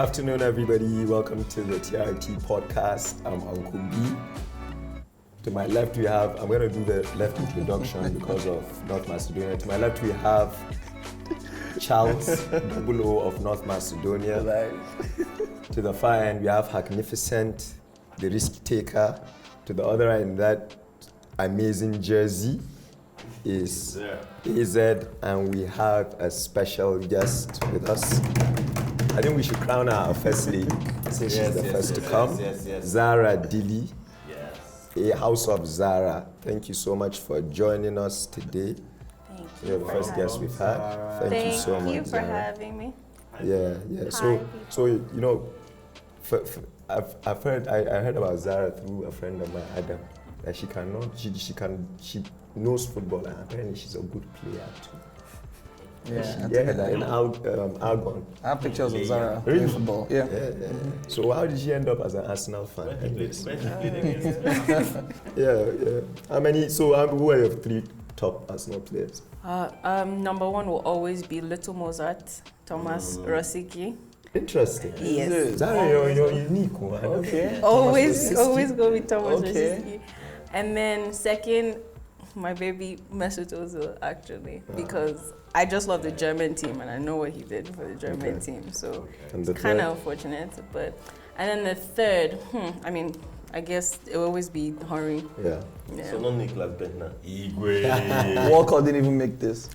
afternoon, everybody. Welcome to the TRT podcast. I'm Uncle B. To my left, we have, I'm going to do the left introduction because of North Macedonia. To my left, we have Charles, O of North Macedonia. To the far end, we have Magnificent, the risk taker. To the other end, that amazing jersey is AZ, and we have a special guest with us. I think we should crown our first lady since she's the first to come. Zara Dilli, a house of Zara. Thank you so much for joining us today. Thank you. You're the first guest we've had. Thank you so much. Thank you for having me. Yeah. So you know, I heard about Zara through a friend of mine, Adam. That she knows football, and apparently she's a good player too. In Argon. I have pictures of Zara Really? playing football. Yeah. So how did she end up as an Arsenal fan? Yeah. How many? So who are your three top Arsenal players? Number one will always be Little Mozart, Thomas Rosicky. Interesting. Yes. Zara, you're unique one. Okay. Always go with Thomas Rosicky. And then second, my baby Mesut Ozil, actually, because I just love the German team and I know what he did for the German team. So it's kind of unfortunate. And then the third, I guess it will always be Henry. Yeah. So no Nicolas Bentner. Walcott didn't even make this.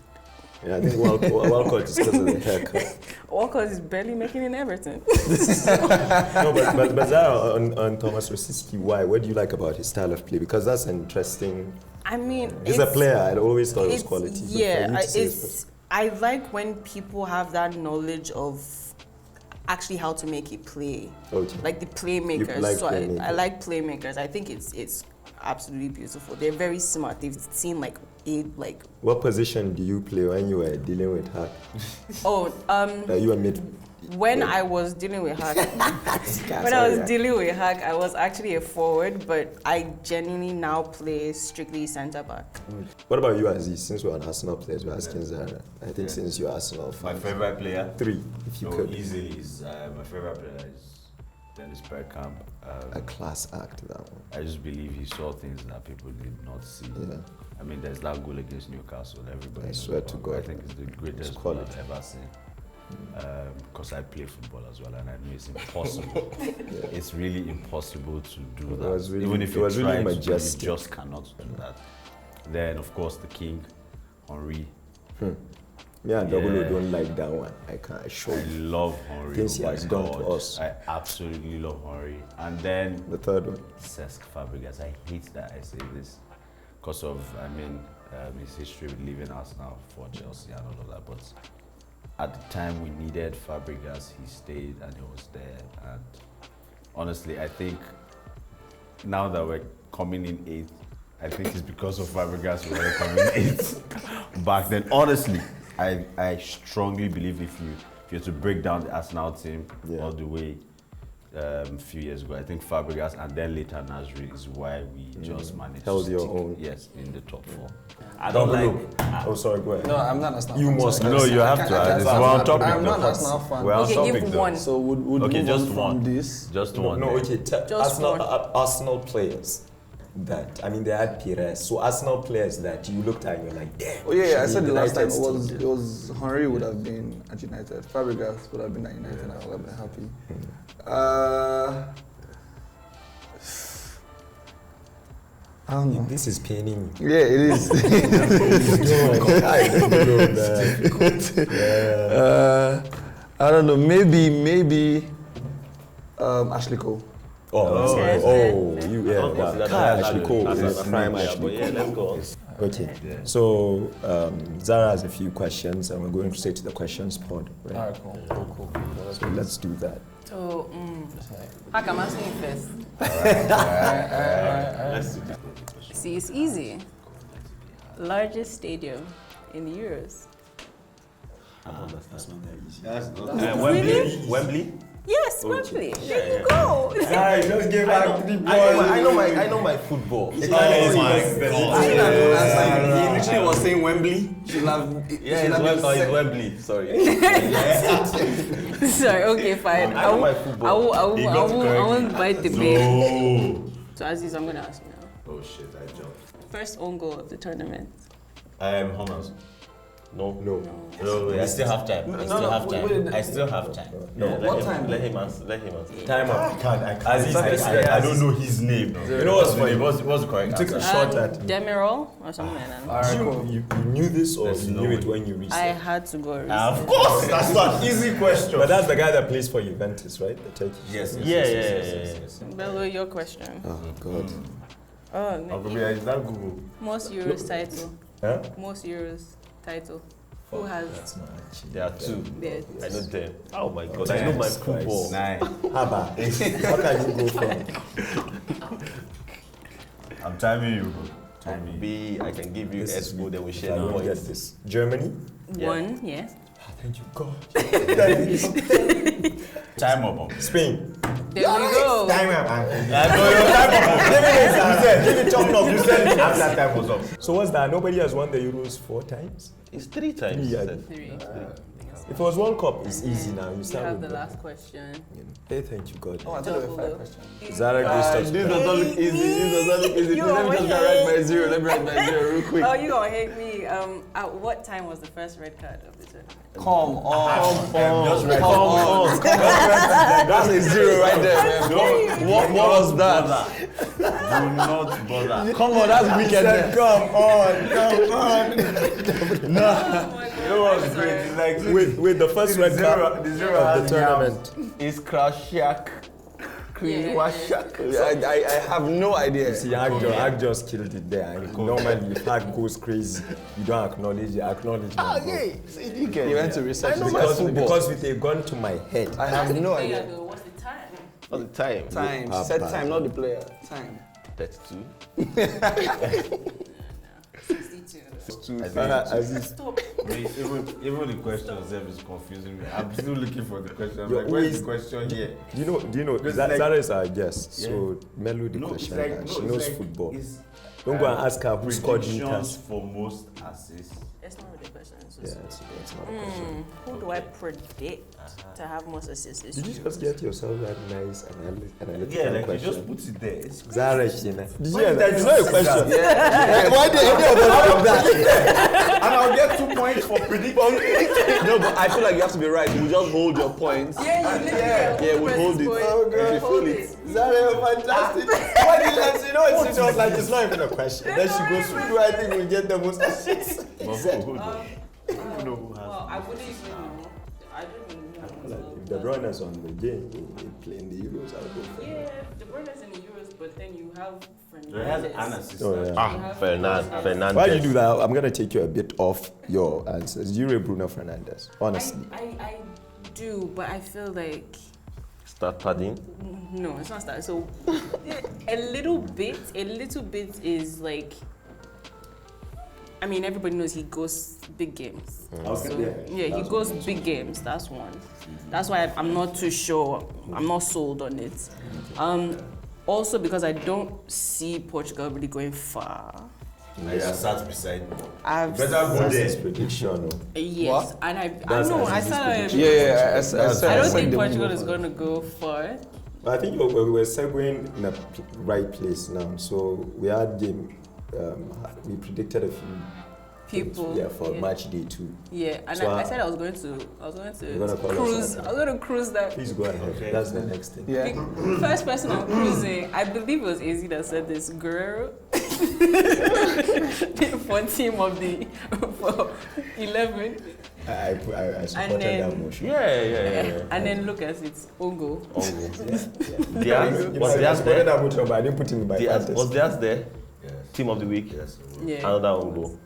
Yeah, I think Walcott is because of the haircut. Walcott is barely making in Everton. No, but Zara, on Thomas Rosicky, why? What do you like about his style of play? Because that's an interesting. I mean, he's a player. I always thought it was quality. Yeah, I like when people have that knowledge of actually how to make it play. Okay. Like the playmakers. I like playmakers. I think it's absolutely beautiful. They're very smart. They've seen What position do you play when you were dealing with her? You were mid. When I was dealing with Hag, I was actually a forward, but I genuinely now play strictly centre back. What about you, Aziz? Since we're on Arsenal players, we're asking Zara. I think since you're Arsenal fan. My favorite player? 3, if you could. Easily is my favorite player is Dennis Bergkamp. A class act, that one. I just believe he saw things that people did not see. Yeah. I mean, there's that goal against Newcastle. Everybody. I swear to God. I think it's the greatest goal I've ever seen. Because I play football as well, and I know it's impossible. It's really impossible to do that. Even if you try to, you just cannot do that. Then, of course, the king, Henry. Me and Double O don't like that one. I love Henry. Things he has done to us. I absolutely love Henry. And then the third one, Cesc Fabregas. I hate that I say this because of his history with leaving Arsenal for Chelsea and all of that. But at the time we needed Fabregas, he stayed and he was there. And honestly, I think now that we're coming in 8th, I think it's because of Fabregas we're coming in 8th. Back then, honestly, I strongly believe if you're to break down the Arsenal team all the way a few years ago, I think Fabregas and then later Nasri is why we just managed held to your stick, own. Yes, in the top 4. I don't like. Oh, sorry, go ahead. No, I'm not Arsenal fan. You must. No, you have to. We're on topic. I'm not Arsenal fan. We're on topic give one. So would okay, move just on one. from this? Just one. No, okay. Just Arsenal players. They had Pires. So Arsenal players that you looked at and you're like, damn. Oh yeah, I said the last time it was Henry would have been at United. Fabregas would have been at United. I would have been happy. I don't know. This is paining you. Yeah, it is. I don't know. Maybe Ashley Cole. Ashley Cole is prime Ashley Cole. Yeah, let's go. Okay, so Zara has a few questions and we're going straight to the questions pod. Right? All right, cool. So let's do that. So, how come I'm asking you first? Let's do that. See, it's easy. Largest stadium in the Euros. That's not that easy. Really? Wembley? Yes, Wembley. There you go. Guys, just give back 3 points. I know my football. Oh my God. He literally was saying Wembley. should have. It's Wembley. Sorry. Sorry, okay, fine. I know my football. I won't bite the bait. No. So Aziz, I'm gonna ask you now. Oh shit! I jumped. First own goal of the tournament. Hammers. No. I still have time. I still have time. Let him answer. Time up. I can't. I don't know his name. You know what's funny? What's the correct Took a answer? shot at. Demirol or something like that. You knew this or There's you no knew it way. when you researched? I had to go. Of course, that's not easy question. But that's the guy that plays for Juventus, right? The Turkish. Yes. Bello, your question. Oh God. Oh, no. Is that Google? Most Euros title. Huh? Most Euros title. Who has? There are two. Yeah. I know them. Oh my god, I know my football. 9. Haba. What can you go for? I'm timing you, bro. B, I can give you This is S4, then we If share I the don't get points. this. Germany? One, yes. Thank you, God. Time up. Spain. There we go. Time up. Give me top up. You said it after time was up. So what's that? Nobody has won the Euros 4 times? It's 3 times. Yeah. Seth. 3. If it was World Cup, it's easy now. You You start have with the last question. Hey, thank you, God. Oh, I thought there were 5 questions. Zara Dilli. This does not look easy. This does not look easy. You Let me just always write my 0. Let me write my 0 real quick. Oh, you gonna hate me. At what time was the first red card of the tournament? Come on. Just right. That's a 0 right there, man. What was that? Do not bother. Come on, that's wickedness. Come on. Oh my God. You know what's great? It's like Wait, the first red card the zero of has the tournament. It's Krashak. Yeah. I have no idea. See, Ag just killed it there. Normally, if Ag goes crazy, you don't acknowledge the acknowledgement. He went to research Because with a gun to my head. I have no Player idea. though, what's the time? All the time. Time. Set time, not the player. Time. 32. 62. Aziz, Stop. Even the question itself is confusing me. I'm still looking for the question. I'm You're like, where's the always- question here? do you know? Because Zara is our guest, Yeah. so Melu the question. She knows football. it's, Don't go and ask her who scored predictions meters. for most assists. It's not really a question. It's Yeah, just, it's not a question. who do I predict to have most assists this Did you year? just get yourself that nice analytical Yeah, like question? you just put it there. It's Zara, did you hear that? It's just not a say question. that? Why did any of us have that? And I'll get 2 points for predicting. No, but I feel like you have to be right. You just hold your points. Yeah, you literally Yeah, we hold it. Oh, God. You feel it. Zara, you're fantastic. Why did you you know, it's just like, it's not even a question. Then she goes, who do I think will get the most assists? But who knows? You know who has Well, I wouldn't even know. I didn't know. Like, if the runners on the game, they play in the Euros, I'll go for Yeah, the brothers in the Euros, but then you have It has Fernandes. an assist. Oh, yeah. Fernandez. Why you do that? I'm going to take you a bit off your answers. You rate Bruno Fernandes, honestly. I do, but I feel like Start padding. no, it's not that. So a little bit is like. I mean, everybody knows he goes big games. Okay, So, yeah. he goes big games. That's one. That's why I'm not too sure. I'm not sold on it. Also because I don't see Portugal really going far. I sat beside me. I've Better go That's his there. prediction. yes, What? and I That's know I Aziz's said prediction. Yeah, I I don't think Portugal is going to go far. But I think we're segueing in a right place now. So we had game. We predicted a few People, Yeah, for yeah. Matchday too. Yeah, and So I said I was going to You're gonna call us cruise. out. I was going to cruise that. Please go ahead. Okay. That's the next thing. Yeah. The first person I'm cruising, I believe it was AZ that said this, Guerrero. For team of the for 11. I supported then- that motion. Yeah. And then look at it, Ongo. Diaz, You know, was I Diaz supported there? that motion, but I didn't put him in my Diaz, contest. was Diaz there? Yes. Team of the week. Yes. Yeah. Another own goal.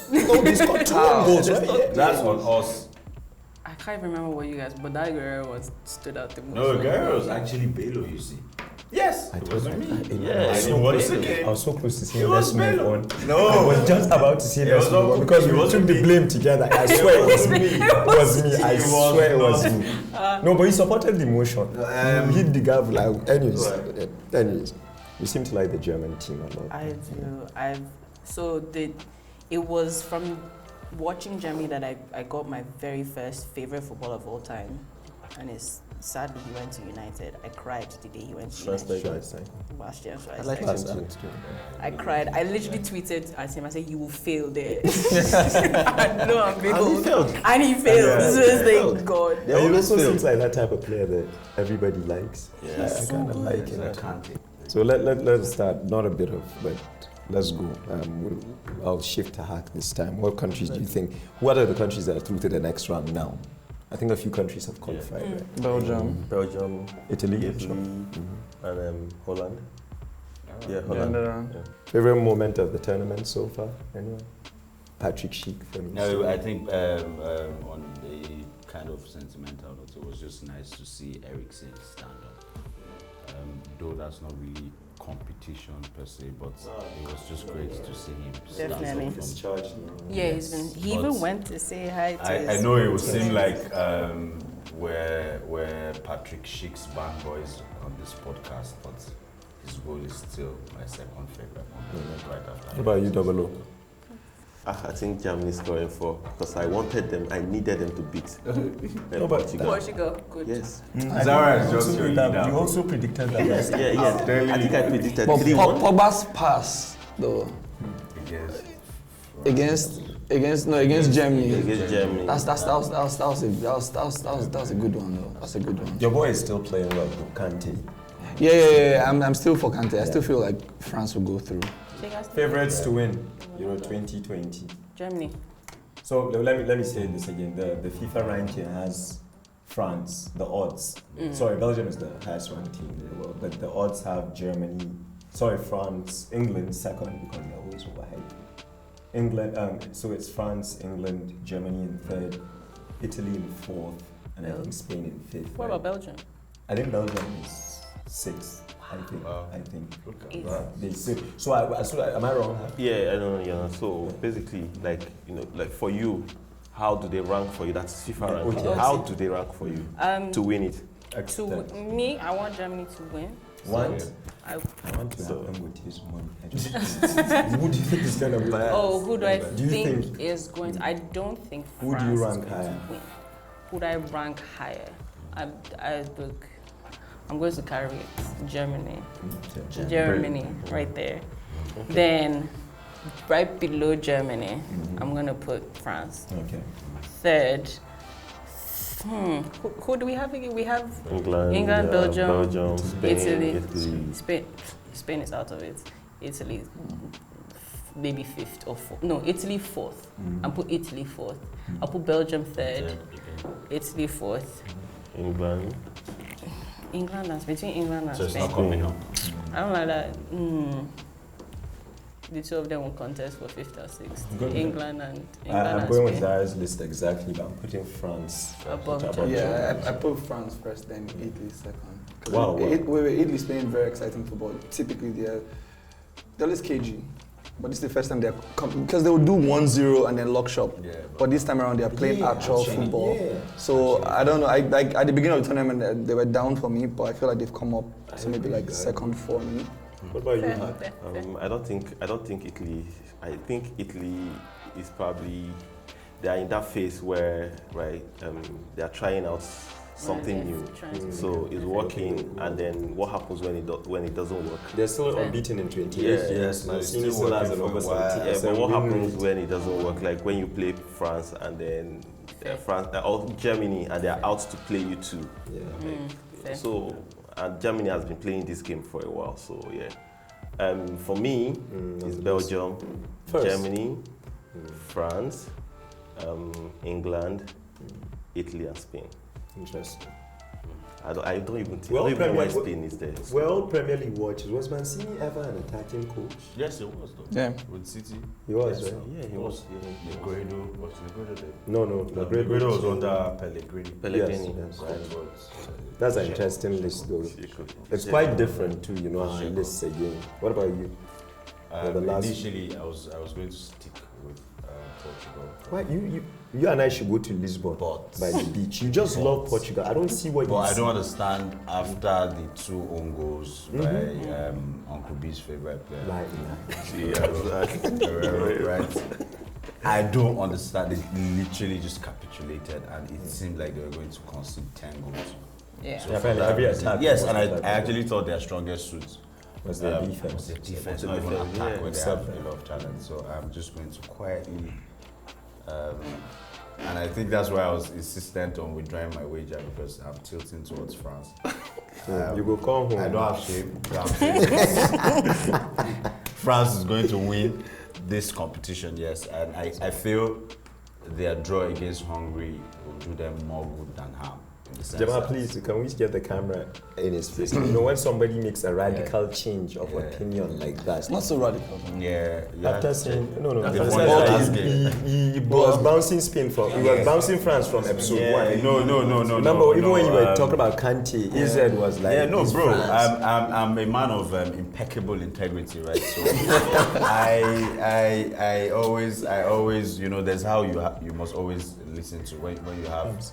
Oh, he's got two goals, right? Yeah. That's on us. I can't even remember what you guys, but that Guerrero was stood out the most. No, girl was actually Belo, you see. Yes, I it thought wasn't me. I was so it close. wasn't. I was so close to saying It let's was move Bello. on. No. I was just about to say It let's was move not- on because it we took wasn't the me. blame together. I swear it was me. It was me. I It was swear it was not. me. No, but he supported the motion. He hit the gavel. Like, anyways, you seem to like the German team a lot. I do. So it was from watching Germany that I got my very first favorite footballer of all time, and it's sadly he went to United. I cried the day he went to United. Last year, I like him too. I cried. I literally tweeted at him. I said, "You will fail there." I know I'm being old. And he failed. Yeah, So it's like God. He also seems like that type of player that everybody likes. Yeah, I kind of like him. Kante. So let's start. Not a bit of, but let's go. I'll shift to hack this time. What countries do you think? What are the countries that are through to the next round now? I think a few countries have qualified, right? Belgium, Italy, and Holland. Yeah, Holland. Holland. Yeah. Favorite moment of the tournament so far? Anyone? Patrick Schick for me. No, I think on the kind of sentimental note, it was just nice to see Eriksen stand up. Though that's not really competition per se, but it was just great to see him stand Definitely. up from. Yeah, he even went to say hi to I his know it would seem like we're Patrick Schick's band boys on this podcast, but his goal is still my second favorite moment right after. What about you, Double O? I think Germany scoring 4 because I needed them to beat No, but Portugal. Portugal. Good. Yes. Zara is just your leader. You also predicted that. Yes, yeah. I think I predicted But 3-1. Pogba's pass though against Germany. Against Germany. That was a good one though. That's a good one. Your boy is still playing well, though, Kante. Yeah. I'm still for Kante. I still feel like France will go through. Favorites to win Euro 2020. Germany. So let me say this again. The FIFA ranking has France, the odds. Sorry, Belgium is the highest ranked team in the world, but the odds have France, England second because they're always overhyped. England, so it's France, England, Germany in third, Italy in fourth, and I think Spain in fifth. What about Belgium? I think Belgium is sixth. I think. Okay. So am I wrong? Huh? Yeah, I don't know. Yeah. So basically, like for you, how do they rank for you? That's FIFA ranking. Okay. How do they rank for you to win it? Me, I want Germany to win. I want to help him with his money. Who do you think is going to win? Who do I think is going to? I don't think Who France do you is rank going higher? to win. Who do I rank higher? I'm going to carry it. Germany. Germany, right there. Okay. Then, right below Germany, I'm going to put France. Okay. Third, who do we have again? We have England, Belgium, Spain, Italy. Spain is out of it. Italy, maybe fifth or fourth. No, Italy fourth. I'll put Italy fourth. I'll put Belgium third. Italy fourth. England and between England and So it's Spain. not coming up. I don't like that. The two of them will contest for fifth or sixth. Good. England I'm and going with Spain. Zara's list exactly, but I'm putting France Above Germany. Yeah, I put France first, then Italy second. Wow. Italy's playing very exciting football. Typically, they're always cagey. But this is the first time they're because they will do 1-0 and then lock shop. Yeah, but this time around they're playing actual football. Yeah. So I don't know. I at the beginning of the tournament they were down for me, but I feel like they've come up. So maybe like second for me. What about you? I don't think Italy. I think Italy is probably they are in that phase where they are trying out something new. So it's working, and then what happens when it doesn't work? They're still unbeaten in 20 years. Yes, Mancini still has an over 70. Yeah, but what happens when it doesn't work? Like when you play France and then France or Germany and they are out to play you too. Yeah. So and Germany has been playing this game for a while. So yeah, for me it's Belgium, Germany, France, England, Italy, and Spain. Interesting. I don't even know why Spain is there. Well, Premier League watches. Was Mancini ever an attacking coach? Yes, it was though. Yeah. With City. He was, right? Yeah, he was. Negredo was Negredo there. No. Negredo was under Pellegrini. Yes. That's an interesting list, though. It's quite different too, our lists again. What about you? Initially, I was going to stick with Portugal. Why you and I should go to Lisbon by the beach. You just love Portugal. I don't see what. But I don't understand after the 2 own goals by Uncle B's favorite player. Right. Right. I don't understand. They literally just capitulated, and it seemed like they were going to concede 10 goals. Yeah. So Yeah, for apparently that every reason- attack yes, was and like I that. actually thought their strongest suit Was their was defense. their defense, not even defense, attack, yeah. where they have Except- a lot of talent. So I'm just going to quietly, and I think that's why I was insistent on withdrawing my wager, because I'm tilting towards France. You go come home. I don't have shame. I'm saying France is going to win this competition, yes, and I feel their draw against Hungary will do them more good than harm. In the sense Jamal, that- please, can we get the camera in his face? You know, when somebody makes a radical change of opinion like that, It's not so radical. Yeah, after saying no, That's the the sense one that last he was bouncing Spain from, he was bouncing France from episode one. No. Remember, even when you were talking about Kante, AZ was like, Yeah, no, it's bro. France. I'm a man of impeccable integrity, right? So I always, you know, there's how you must always listen to when you have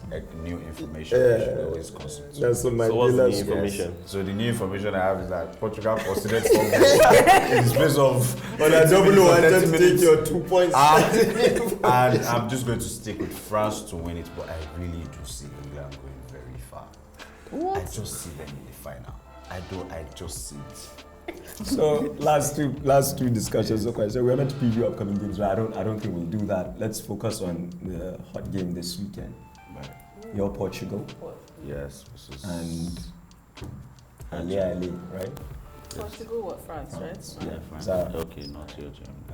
new information. You should always consult. That's what my So what's the dealers- new information? So the new information I have is that Portugal considered 4 goals in the space of. But I don't know, I 30 just take minutes. your 2 points. And I'm just going to stick with France to win it, but I really do see England going very far. What? I just see them in the final. I just see it. So last two discussions. Okay, so we're meant to preview upcoming games, but I don't think we'll do that. Let's focus on the hot game this weekend. Your Portugal Yes. and Ali, right? Portugal, what? France, right? Yeah, France. Zara. Okay, not your Germany.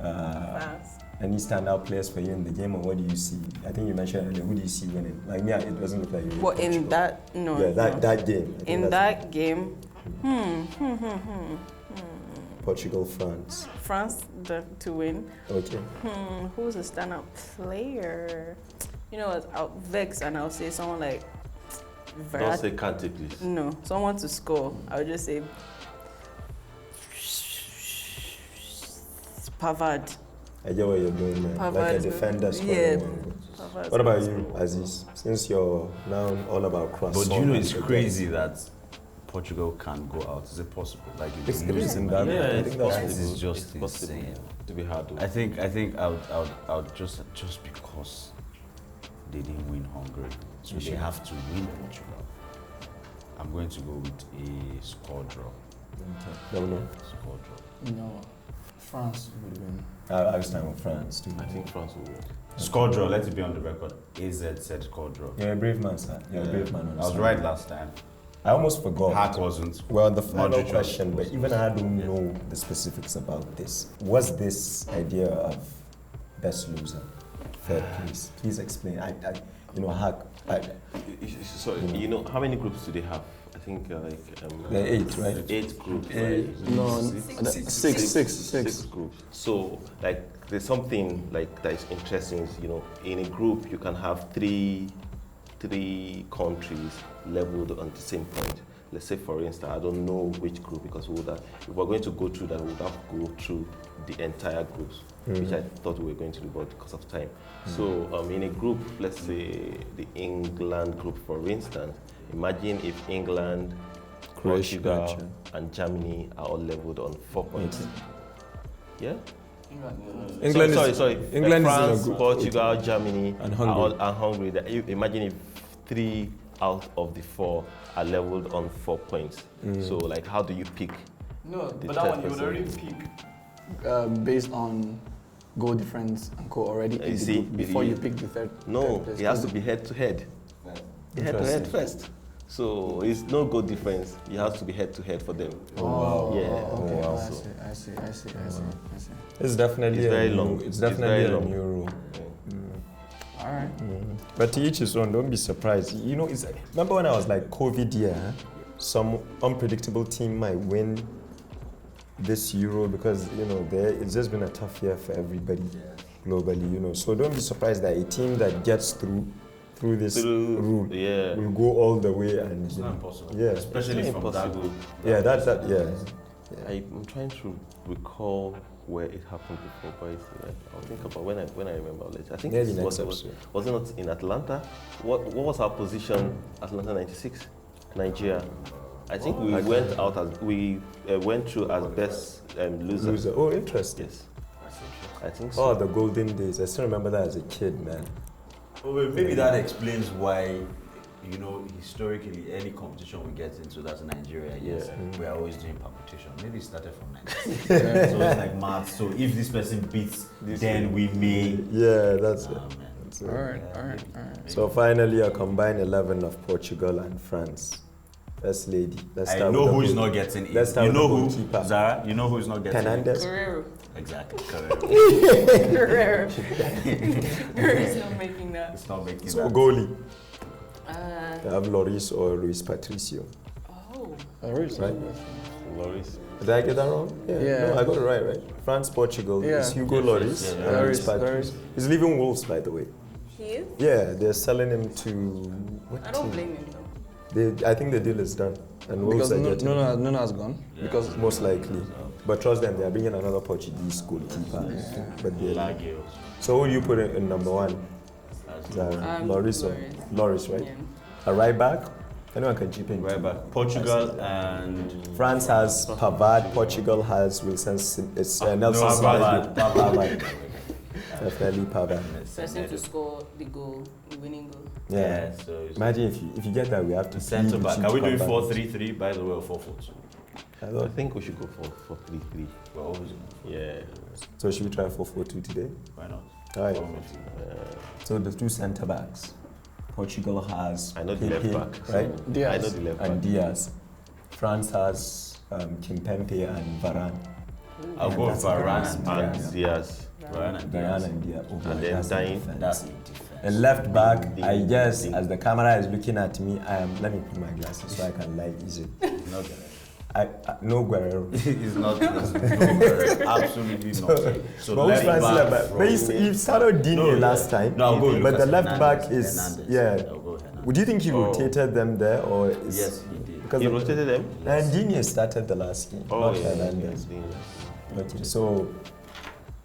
France. Any standout players for you in the game, or what do you see? I think you mentioned earlier, who do you see winning? Like me, it doesn't look like you. What in that? No. Yeah, no. that game. I think In that's that game, Portugal, France. France to win. Okay. Who's a standout player? You know what? I'll vex and I'll say someone like Don't say Kante, please. No, someone to score. I would just say Pavard. I get what you're doing, man. Like a Pavard. defender scoring Yeah. one goal. Pavard. What about you, Aziz? Since you're now all about croissant. But do you know it's and crazy that Portugal can't go out? Is it possible? Like you It's, can it lose is in them. that. Yeah, I it's think that's possible. This is just It's possible insane. to be hard. I think I would just because they didn't win Hungary, so they have to win Portugal. I'm going to go with a score draw. No, no. Score draw. No, France would win. I was time with France too. I think France will win. Score draw. Let it be on the record. AZ said score draw. You're a brave man, sir. You're a brave man. I was right last time. I almost forgot. Hack wasn't. Well, the final Modric question, but was- even I don't know the specifics about this. Was this idea of best loser, third place? Please explain. Hack. Sorry, you know how many groups do they have? I think There are 8, right? 8 groups. No, Six groups. So like there's something like that is interesting. Is, you know, in a group you can have three countries leveled on the same point. Let's say, for instance, I don't know which group, because if we're going to go through that, we would have to go through the entire groups, which I thought we were going to do, but because of time. So in a group, let's say the England group, for instance, imagine if England, Croatia, Portugal, and Germany are all leveled on 4 points. Yeah? England sorry. England is in a France, group. Portugal, Germany, And are Hungary. all Hungary. Imagine if 3 out of the 4 are leveled on 4 points. So, like, how do you pick? No, The but that one you third would already pick based on goal difference and goal already You in the see, group before you- you pick the third. No, third place. it has to be head to head. Head to head first. So it's no goal difference. It has to be head to head for them. Oh, Yeah. okay. wow. I see. It's definitely It's very long. It's It's definitely very a long. new rule. All right. But to each his own. Don't be surprised. You know, remember when I was like COVID year? Some unpredictable team might win this Euro because it's just been a tough year for everybody globally. So don't be surprised that a team that gets through this rule Yeah. will go all the way and It's not impossible. Yeah. Especially It's from that impossible. group. Yeah, that yeah. I'm trying to recall where it happened before, but I'll think about when I remember later. I think Maybe it next was episode. it not in Atlanta? What was our position? Atlanta '96, Nigeria. I think we went out as we went through as best loser. Loser. Oh, interesting. Yes. I think so. Oh, the golden days. I still remember that as a kid, man. Oh, wait, maybe that explains why, you know, historically, any competition we get into that's in Nigeria, yes, we are always doing permutation. Maybe it started from Nigeria. So it's like math. So if this person beats, then we may. Yeah, that's it. All right. So finally, a combined 11 of Portugal and France. First lady. I know who is not getting in. Let's start You know with the who, goalkeeper. Zara? You know who is not getting Hernandez. Guerrero. in? Exactly, correct. Guerrero. Guerrero's not making that. It's not making So that. goalie. Uh, You have Loris or Luis Patricio. oh. Right. Loris. Did I get that wrong? Yeah. No, I got it right? France, Portugal. Yeah. It's Hugo Yes, Loris. yes, yeah, and Loris, Luis Patricio. Loris. He's leaving Wolves, by the way. He is? Yeah, they're selling him to. What I don't team? blame him though. I think the deal is done. And Wolves Because are getting him. Nuna has gone. Because Most likely. But trust them, they are bringing another Portuguese goalkeeper. But Lagos. so who do you put in number one? Loris or Loris, right? Yeah. A right back? Anyone can chip in. Right back. Portugal and France has Pavard. Portugal has Wilson. It's Nelson Pavard. Semedo. Pavard. Definitely Pavard. Person to score the goal, the winning goal. Yeah. So it's Imagine if you get that, we have to centre plead back. with Are we you to doing come back. 4-3-3 by the way or 4-4-2? I I thought- think we should go for 3-3. We're always Yeah. So should we try 4-4-2 today? why not? All right. One with you. So the two centre backs. Portugal has I know the Pepe, left back. right? I know the left back. And Diaz. France has Kimpembe and Varane. I'll go That's Varane and And Diaz. Diaz. Varane and Varane Diaz. and Diaz. Oh, And then that's the Dine. defense. That's the defense. And left back, Ding, I guess, ding. as the camera is looking at me, let me put my glasses so I can lie easy. Not Guerrero. No Guerrero. It's not. It's no Guerrero. Absolutely not. So But who's left fancy left back back? from- But you started Dini No, yeah. last time. No, I'll go But the Lucas left Hernandez. back is Hernandez. I'll go Hernandez. Would you think he rotated them there or is Yes, he did. because He the- rotated them? And Dini started the last game, not Hernandez. Okay, so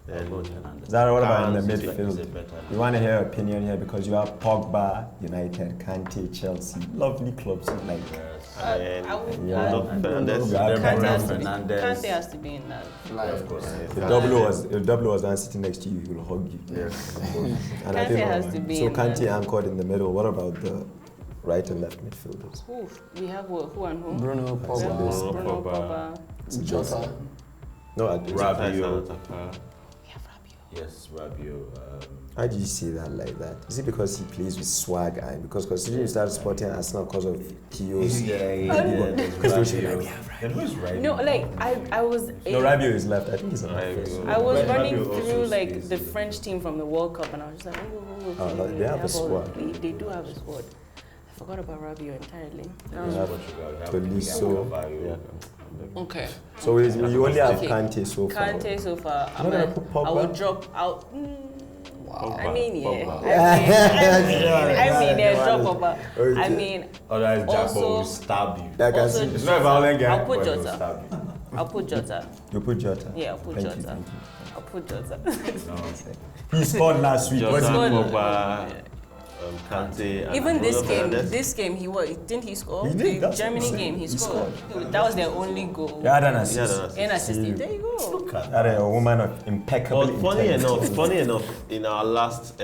I'll go Hernandez. Zara, what about in the Hernandez is midfield? He's a better- You want to hear your opinion here because you have Pogba, United, Kante, Chelsea, lovely clubs like. And I would. Yeah. Fernandez. Yeah. Kante has to be. Fernandez. Kante has to be in that. Of course. If double was not sitting next to you, he will hug you. Yes. And Kante has to be so in Kante there. anchored in the middle. What about the right and left midfielders? Who? We have who and who? Bruno We have Pogba. Bruno Pogba. Pogba. Jota. No, Rabiot. We have Rabiot. Yes, Rabiot. How do you say that like that? Is it because he plays with swag and because considering you started supporting Arsenal because of Kio's? Because they should like, and who's right? No, like I was. No, Rabiot is left. I think he's on the Rabiot. first. I was Rabiot running also through like stays the there. French team from the World Cup, and I was just like, Oh, no, they have a squad. They do have a squad. I forgot about Rabiot entirely. You have Tolisso. Okay. So you only have Okay. Kante so far. Kante so far. You're not gonna put Pogba? I will drop out. I mean, yeah. Pogba. I mean, yeah, drop Pogba. Okay. I mean, Otherwise, Jack Also- will stab you. I can also see. It's not a violent game. I'll put but he'll Jota. stab you. I'll put Jota. You put Jota. Yeah, I'll put Thank Jota. you, thank I'll put Jota. He scored last week. Jota, What's he- Pogba, Kante, and Even this Bruno game, Fernandes. didn't he score? He did, The that's what Germany I'm saying. game, he He scored. That was their only goal. You had an Yeah, assist. And assist. There you go. That a woman of impeccable But integrity. funny enough, in our last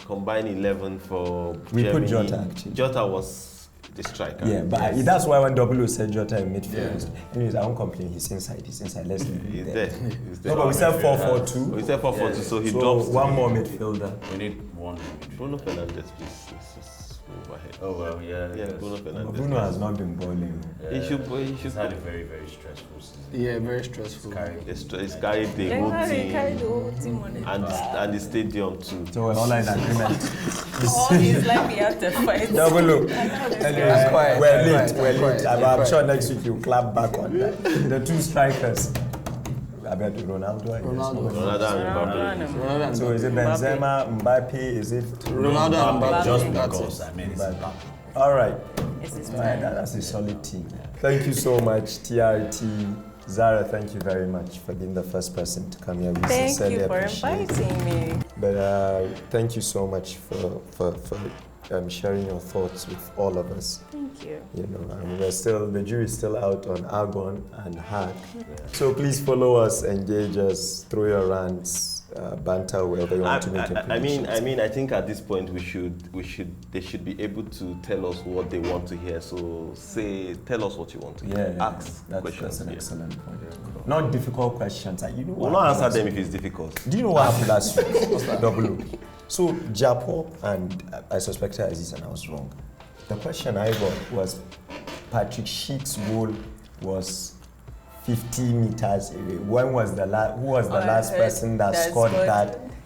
combined 11 for We put Germany, Jota, actually. Jota was the striker. Yeah, but that's why when W said Jota in midfield. Anyways, I won't complain. He's inside. Let's leave it He's there. there. He's there. No, but we said 4-4-2. We said 4-4-2, so he So drops. one more midfielder. We need one. midfielder. Bruno Fernandes, please. Let's just move ahead. Oh well, yeah. Yeah, yes. Bruno But Fernandes. Bruno has not been balling. He should. He's had a very, very stressful season. Yeah, very stressful. He's carried the whole Carried the team whole team on it. and the stadium too. So we're all in agreement. All his life he had to fight. Double look. That's quiet, We're that's late. quiet, We're that's late. quiet, I'm sure next week you'll clap back on that. The two strikers. I bet Ronaldo. I guess. Ronaldo. Ronaldo and Mbappe. Ronaldo and So is it Benzema, Mbappe? Is it Ronaldo and Mbappe. Just That's because, it. I mean, it's Mbappe? Mbappe. All right. It's his All right, man. that's a solid team. Thank you so much, TRT. Zara, thank you very much for being the first person to come here. We Thank sincerely you for appreciate it. inviting me. But thank you so much for sharing your thoughts with all of us. Thank you. You know, the jury is still out on Argon and Hack. So please follow us, engage us, throw your rants, banter, wherever you want to make your predictions. I think at this point they should be able to tell us what they want to hear. So tell us what you want to hear. Ask questions. That's an excellent point. Not difficult questions. We'll not answer them if it's difficult. Do you know what happened last week? Double O. So Japo, and I suspected Aziz and I was wrong. The question I got was Patrick Schick's goal was 50 meters away. When was who was the last person that scored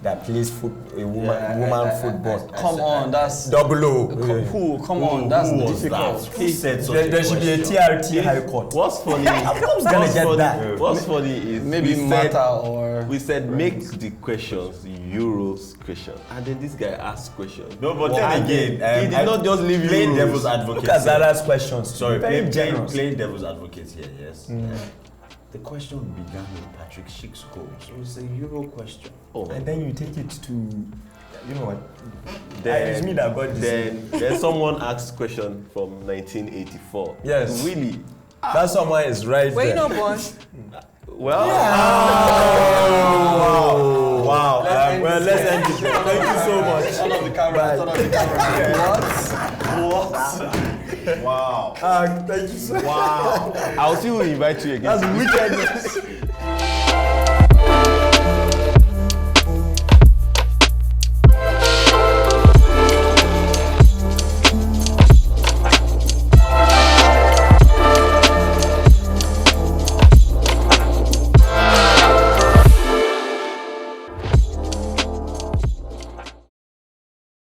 that plays woman football? Come on, that's Double O. Who? Come on, that's difficult. He said There should be a TRT High Court. What's funny? Who's gonna get that? What's funny is Maybe we said make the questions Euros questions, and then this guy asked questions. No, but then again, he did not just leave playing Euros. devil's advocate. Look at Zara's questions. Sorry, very generous. playing devil's advocate here, yes. The question began with Patrick Schick's goal, so it's a Euro question. And then you take it to, you know what? Then, me that got this. then someone asked question from 1984. Yes. Really? That someone is right Were you there. not born? Well. Wow. Well, let's end it. Thank you so much. Turn off the camera. Turn off the camera. Wow. Thank you so much. Wow. I'll still invite you again. That's wicked.